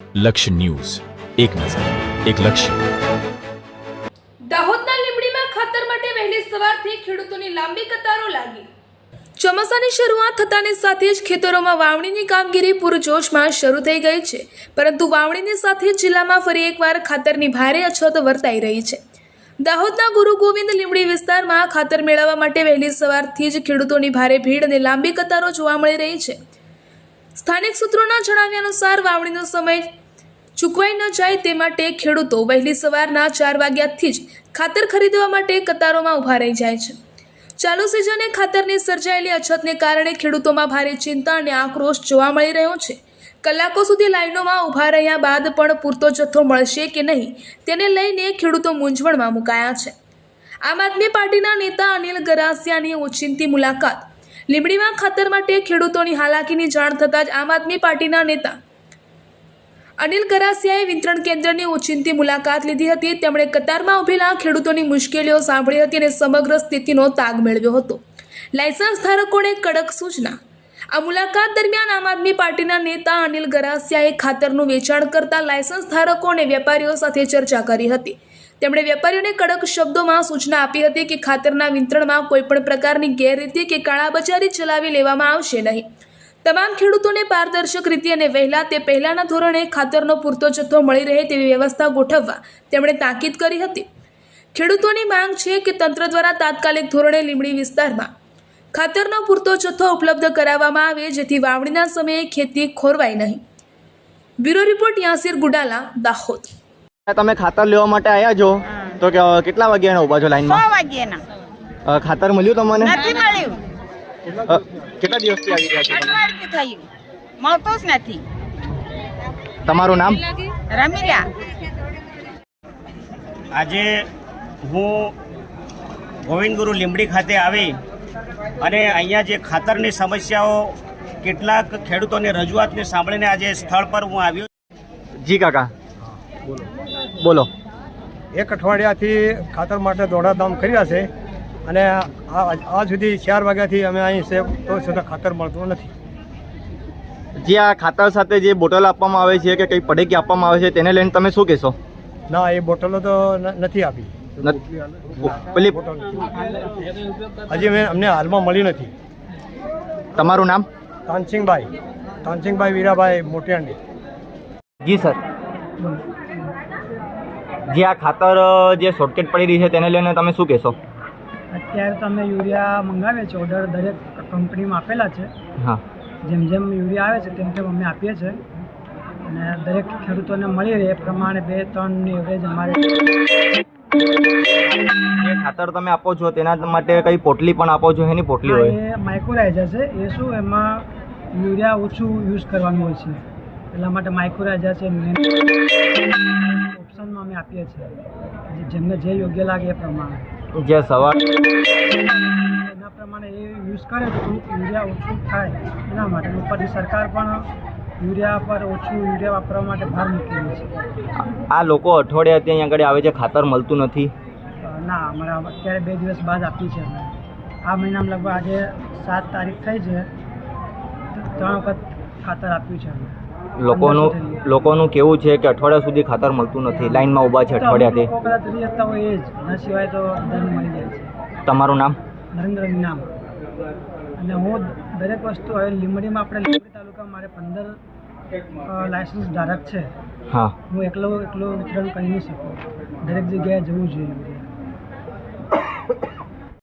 લક્ષ્ય ન્યૂઝ, એક નજર, એક લક્ષ્ય. દાહોદના લીંબડીમાં ખાતર માટે વહેલી સવારથી ખેડૂતોની લાંબી કતારો લાગી. ચોમાસાની શરૂઆત થતાની સાથે જ ખેતરોમાં વાવણીની કામગીરી પૂરજોશમાં શરૂ થઈ ગઈ છે, પરંતુ વાવણીની સાથે જિલ્લામાં ફરી એકવાર ખાતરની ભારે અછત વર્તાઈ રહી છે. દાહોદના ગુરુ ગોવિંદ લીંબડી વિસ્તારમાં ખાતર મેળવવા માટે વહેલી સવારથી જ ખેડૂતોની ભારે ભીડ અને લાંબી કતારો જોવા મળી રહી છે. સ્થાનિક સૂત્રોના જણાવ્યા અનુસાર વાવણીનો સમય ચૂકવાઈ ન જાય તે માટે ખેડૂતો વહેલી સવારના 4 વાગ્યાથી જ ખાતર ખરીદવા માટે કતારોમાં ઊભા રહી જાય છે. ચાલુ સિઝને ખાતરની સર્જાયેલી અછતને કારણે ખેડૂતોમાં ભારે ચિંતા અને આક્રોશ જોવા મળી રહ્યો છે. કલાકો સુધી લાઈનોમાં ઊભા રહ્યા બાદ પણ પૂરતો જથ્થો મળશે કે નહીં તેને લઈને ખેડૂતો મૂંઝવણમાં મુકાયા છે. આમ આદમી પાર્ટીના નેતા અનિલ ગરાસિયાની ઓચિંતી મુલાકાત. લીંબડીમાં ખાતર માટે ખેડૂતોની હાલાકીની જાણ થતાં જ આમ આદમી પાર્ટીના નેતા અનિલ ગરાસિયાએ વિતરણ કેન્દ્રની ઓચિંતી મુલાકાત લીધી હતી. તેમણે કતારમાં ઊભેલા ખેડૂતોની મુશ્કેલીઓ સાંભળી હતી અને સમગ્ર સ્થિતિનો તાગ મેળવ્યો હતો. લાયસન્સ ધારકોને કડક સૂચના. આ મુલાકાત દરમિયાન આમ આદમી પાર્ટીના નેતા અનિલ ગરાસિયાએ ખાતરનું વેચાણ કરતા લાયસન્સ ધારકો અને વેપારીઓ સાથે ચર્ચા કરી હતી. તેમણે વેપારીઓને કડક શબ્દોમાં સૂચના આપી હતી કે ખાતરના વિતરણમાં કોઈપણ પ્રકારની ગેરરીતિ કે કાળાબજારી ચલાવી લેવામાં આવશે નહીં. તમામ ખેડૂતોને પારદર્શક રીતે અને વહેલા તે પહેલાના ધોરણે ખાતરનો પૂરતો જથ્થો મળી રહે તેવી વ્યવસ્થા ગોઠવવા તેમણે તાકીદ કરી હતી. ખેડૂતોની માંગ છે કે તંત્ર દ્વારા તાત્કાલિક ધોરણે લીંબડી વિસ્તારમાં ખાતરનો પૂરતો જથ્થો ઉપલબ્ધ કરાવવામાં આવે જેથી વાવણીના સમયે ખેતી ખોરવાય નહીં. Bureau report Yasir Gudala, Dahod. તમે ખાતર લેવા માટે આવ્યા છો તો કેટલા વાગ્યાના ઊભા છો લાઈનમાં? 6 વાગ્યાના. ખાતર મળ્યું તમને? નથી મળ્યું. કેટલા દિવસથી આવી રહ્યા છો? અઠવાડિયું થયું, મળતું જ નથી. તમારું નામ? રમીલા. આજે હું ગોવિંદ ગુરુ લીંબડી ખાતે આવી અને અહીંયા જે ખાતરની સમસ્યાઓ કેટલાક ખેડૂતોની રજૂઆતને સાંભળીને આજે સ્થળ પર હું આવ્યો. જી કાકા બોલો. એક અઠવાડિયાથી ખાતર માટે દોડાધામ કર્યા છે અને આ સુધી 4 વાગ્યાથી અમે અહીં છે તો સુધી ખાતર મળતું નથી. જે આ ખાતર સાથે જે બોટલ આપવામાં આવે છે કે કંઈ પડેકી આપવામાં આવે છે તેને લઈને તમે શું કહેશો? ના, એ બોટલો તો નથી આપી. પેલી હજી અમને હાલમાં મળી નથી. તમારું નામ? તાનસિંગભાઈ વીરાભાઈ મોટિયાણી. જી સર. જે આ ખાતર જે શોર્ટકટ પડી રહી છે તેને લઈને તમે શું કહેશો? અત્યારે તો અમે યુરિયા મંગાવીએ છીએ, ઓર્ડર દરેક કંપનીમાં આપેલા છે. હા, જેમ જેમ યુરિયા આવે છે તેમ તેમ અમે આપીએ છીએ અને દરેક ખેડૂતોને મળી રહે એ પ્રમાણે 2-3ની એવરેજ અમારે. જે ખાતર તમે આપો છો તેના માટે કઈ પોટલી પણ આપો છો? એની પોટલી હોય એ માઇક્રોરાઇઝર છે. એ શું, એમાં યુરિયા ઓછું યુઝ કરવાનું હોય છે, એટલા માટે માઇક્રોરાઇઝર છે. ઓપ્શનમાં અમે આપીએ છીએ, જેમને જે યોગ્ય લાગે એ પ્રમાણે. જે સવાર એના પ્રમાણે એ યુઝ કરે તો યુરિયા ઓછું થાય એના માટે. ઉપરથી સરકાર પણ યુરિયા પર ઓછું યુરિયા વાપરવા માટે ભાર મૂકેલી છે. આ લોકો અઠવાડિયાથી અહીંયા આગળ આવે છે, ખાતર મળતું નથી. ના, અમારા અત્યારે 2 દિવસ બાદ આપી છે. અમે આ મહિનામાં લગભગ આજે 7 તારીખ થઈ છે, 3 વખત ખાતર આપ્યું છે. લોકોનું કેવું છે કે અઠવાડિયા સુધી ખાતર મળતું નથી, લાઈનમાં ઊભા છે અઠવાડિયાથી. લોકો કદાચ રહી જતા હોય એ જ, એના સિવાય તો બધાને મળી જાય છે. તમારું નામ? નરેન્દ્રનું નામ. અને હું દરેક વસ્તુ હવે લીંબડીમાં આપણે લીંબડી તાલુકામાં મારે 15 લાયસન્સ ધારક છે. હા, હું એકલો વિતરણ કરી નહીં શકું, દરેક જગ્યાએ જવું જોઈએ.